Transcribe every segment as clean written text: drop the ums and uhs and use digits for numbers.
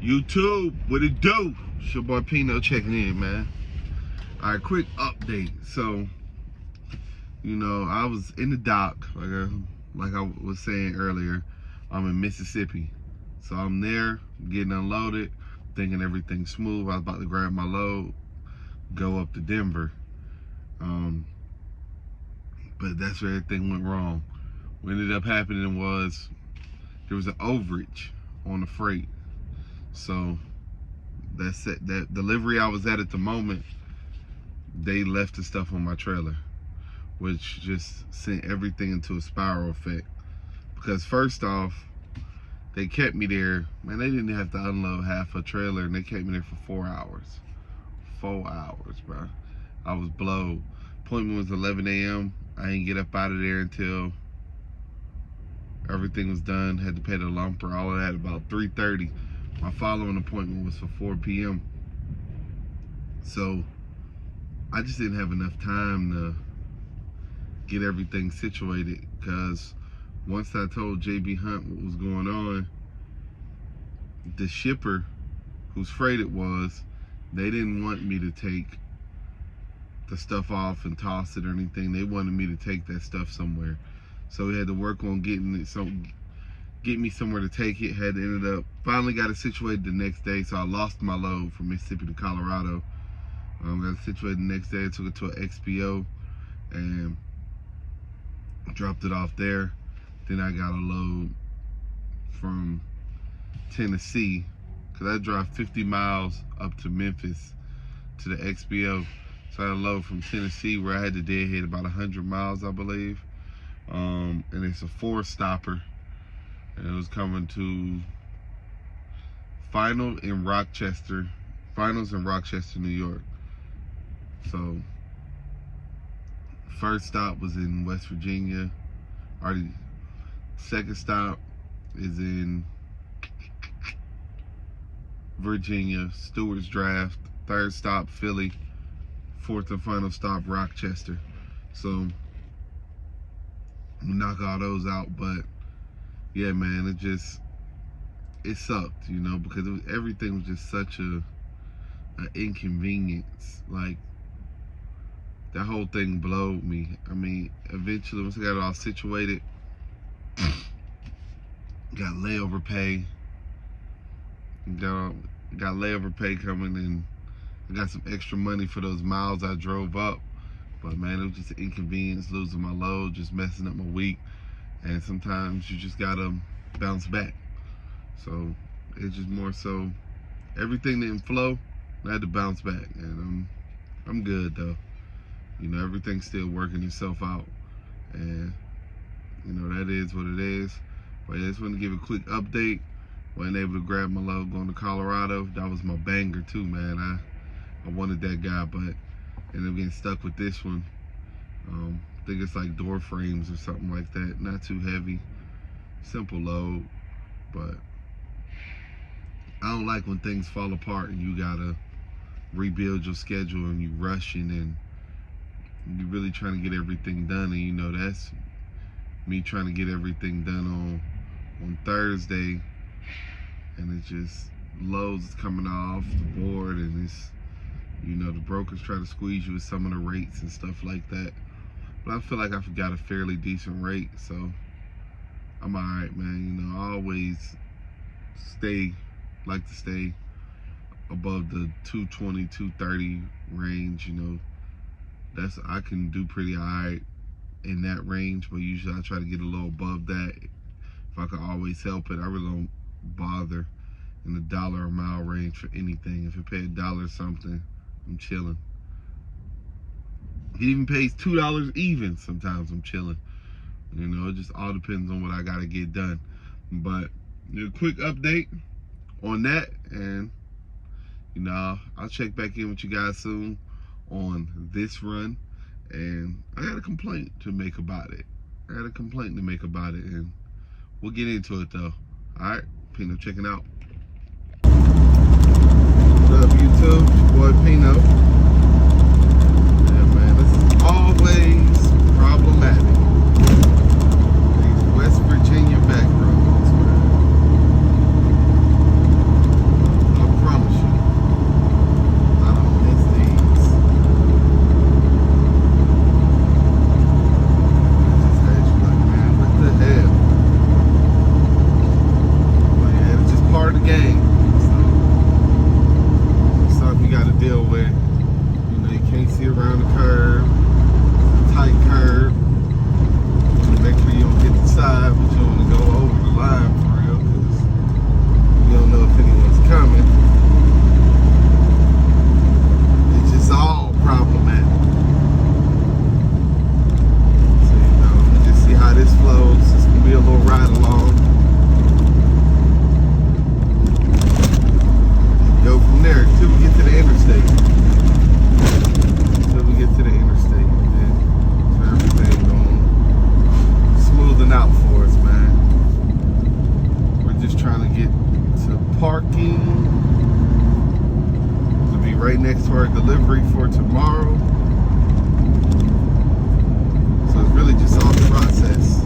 YouTube, what it do? It's your boy Pino checking in, man. Alright, quick update. So, I was in the dock, like I was saying earlier. I'm in Mississippi. So I'm there, getting unloaded, thinking everything's smooth. I was about to grab my load, go up to Denver. But that's where everything went wrong. What ended up happening was there was an overage on the freight. So that delivery I was at the moment, they left the stuff on my trailer, which just sent everything into a spiral effect. Because first off, they kept me there. Man, they didn't have to unload half a trailer, and they kept me there for 4 hours. 4 hours, bro. I was blowed. Appointment was 11 a.m. I didn't get up out of there until everything was done. Had to pay the lumper, all of that, about 3:30. My following appointment was for 4 p.m. So I just didn't have enough time to get everything situated, because once I told JB Hunt what was going on, the shipper whose freight it was, they didn't want me to take the stuff off and toss it or anything. They wanted me to take that stuff somewhere. So we had to work on getting me somewhere to take it. Finally got it situated the next day. So I lost my load from Mississippi to Colorado. Got it situated the next day. I took it to an XPO and dropped it off there. Then I got a load from Tennessee, because I drive 50 miles up to Memphis to the XPO. So I had a load from Tennessee where I had to deadhead about 100 miles, I believe. And it's a 4-stopper. And it was coming to Finals in Rochester, New York. So first stop was in West Virginia. Second stop is in Virginia, Stewart's Draft. Third stop, Philly. Fourth and final stop, Rochester. So we knock all those out, but yeah, man, it sucked, because everything was just such an inconvenience. Like, that whole thing blowed me. I mean, eventually, once I got it all situated, got layover pay. Got layover pay coming, and I got some extra money for those miles I drove up. But man, it was just an inconvenience, losing my load, just messing up my week. And sometimes you just gotta bounce back. So it's just more so everything didn't flow. I had to bounce back, and I'm good though. Everything's still working itself out, and that is what it is. But I just want to give a quick update. Wasn't able to grab my load going to Colorado. That was my banger too, man. I wanted that guy, but ended up getting stuck with this one. I think it's like door frames or something like that. Not too heavy, simple load. But I don't like when things fall apart and you gotta rebuild your schedule and you rushing and you really trying to get everything done. And that's me trying to get everything done on Thursday, and it's just loads coming off the board, and it's the brokers try to squeeze you with some of the rates and stuff like that. But I feel like I've got a fairly decent rate, so I'm alright, man. I always like to stay above the 220, 230 range. I can do pretty alright in that range, but usually I try to get a little above that if I can always help it. I really don't bother in the dollar a mile range for anything. If it pays $1 something, I'm chilling. If it even pays $2 even, sometimes I'm chilling. It just all depends on what I gotta get done. But a quick update on that, and I'll check back in with you guys soon on this run. And I got a complaint to make about it. And we'll get into it though. Alright, Pino checking out. What's up, YouTube? It's your boy Pino. Yeah, man, this is always problematic. These West Virginia back roads, man. parking to be right next to our delivery for tomorrow. So it's really just all the process.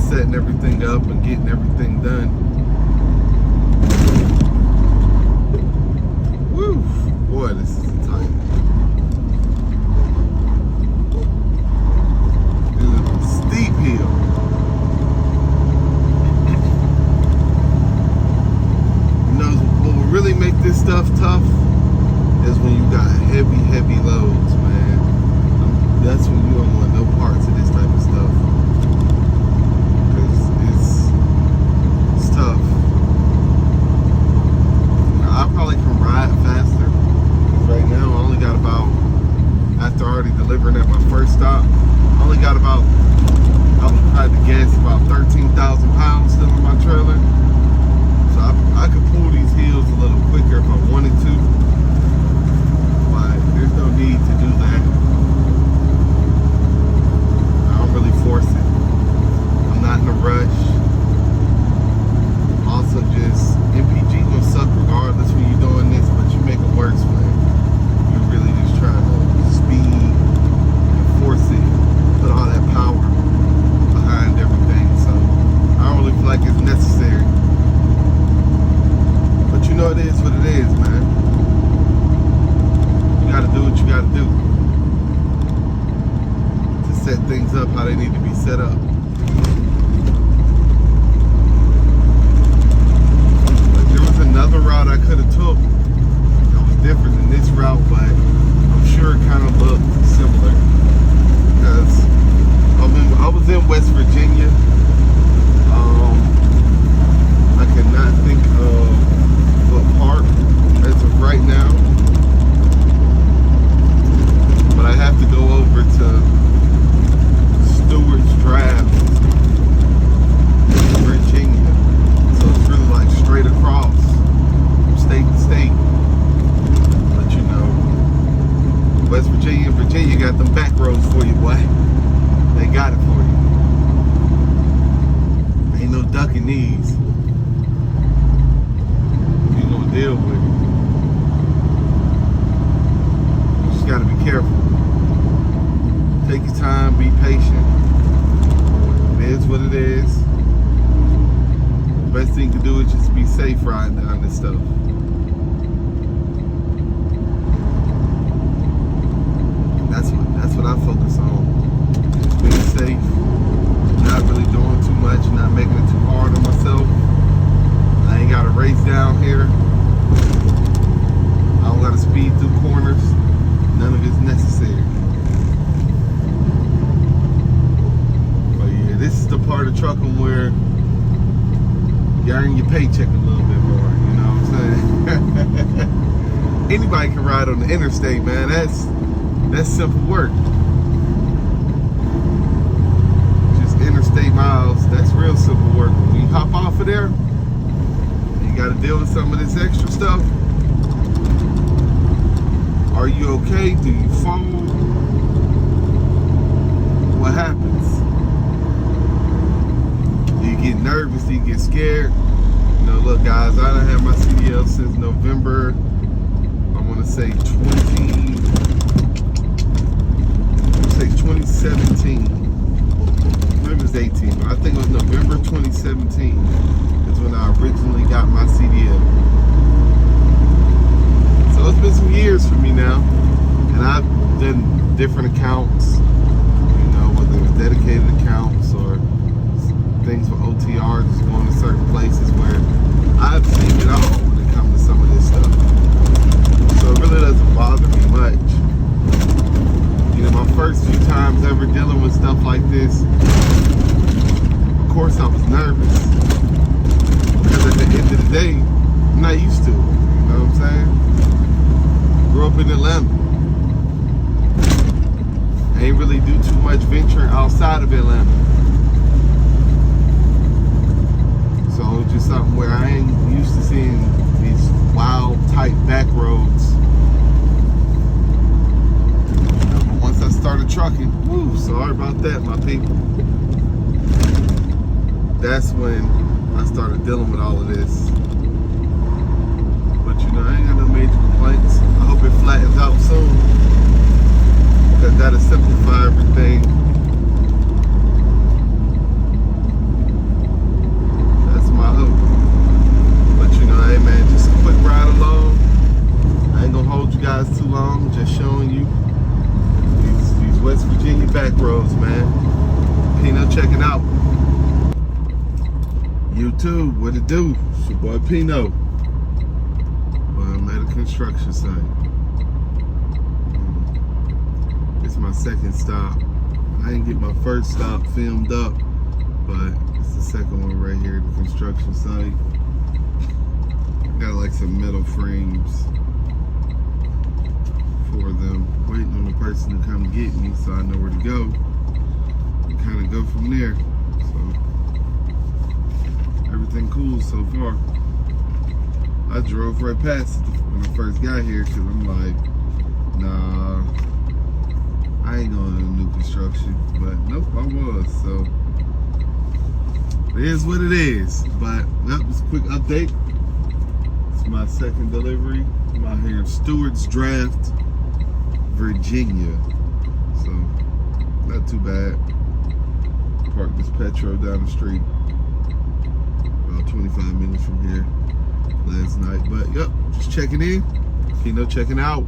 Setting everything up and getting everything done. Woo! Boy, this is tight. This is a steep hill. You know what will really make this stuff tough is when you got heavy loads, man. That's when you don't want no parts of this type of stuff. Tough. I probably can ride faster. Right now, I only got about, after already delivering at my first stop, I only got about, I would probably guess about 13,000 pounds still in my trailer. So I could pull these hills a little quicker if I wanted to. But there's no need to do that. I don't really force it. I'm not in a rush. Also, just MPG gonna suck regardless when you're doing this, but you make it worse when you're really just trying to speed and force it, put all that power behind everything. So I don't really feel like it's necessary. But you know it is what it is, man. You gotta do what you gotta do to set things up how they need to be set up. Another route I could have took that was different than this route, but I'm sure it kind of looked similar because I was in West Virginia. I cannot think of what part as of right now, but I have to go over to Stewart's Draft, Virginia. So it's really like straight across state to state. But you know, West Virginia and Virginia got them back roads for you, boy. They got it for you. Ain't no ducking these. You gonna deal with it. You just gotta be careful. Take your time, be patient. It is what it is. Best thing to do is just be safe riding down this stuff. That's what I focus on. Just being safe, not really doing too much, not making it too hard on myself. I ain't got to race down here. I don't got to speed through corners. None of it's necessary. But yeah, this is the part of trucking where you earn your paycheck a little bit more, you know what I'm saying? Anybody can ride on the interstate, man. That's simple work. Just interstate miles, that's real simple work. When you hop off of there, you gotta deal with some of this extra stuff. Are you okay? Do you fall? What happens? Do you get nervous? Do you get scared? You know, look guys, I done had my CDL since November, I wanna say 2017. Maybe it was 18, but I think it was November 2017 is when I originally got my CDL. So it's been some years for me now, and I've done different accounts, you know, whether it was dedicated accounts or things with OTRs, just going to certain places where I've seen it all when it comes to some of this stuff. So it really doesn't bother me much. You know, my first few times ever dealing with stuff like this, of course I was nervous. Because at the end of the day, I'm not used to it. You know what I'm saying? Grew up in Atlanta. I ain't really do too much venturing outside of Atlanta. So it's just something where I ain't used to seeing these wild, tight back roads. Once I started trucking, woo, sorry about that, my people. That's when I started dealing with all of this. YouTube, what it do? It's your boy Pino. Well, I'm at a construction site. It's my second stop. I didn't get my first stop filmed up, but it's the second one right here at the construction site. Got like some metal frames for them. Waiting on the person to come get me so I know where to go. And kind of go from there. So everything cool so far. I drove right past it when I first got here because I'm like, nah, I ain't going to new construction. But nope, I was. So it is what it is. But nope, just a quick update. It's my second delivery. I'm out here in Stewart's Draft, Virginia. So not too bad. Parked this Petro down the street. About 25 minutes from here last night. But yep, just checking in. Pino checking out.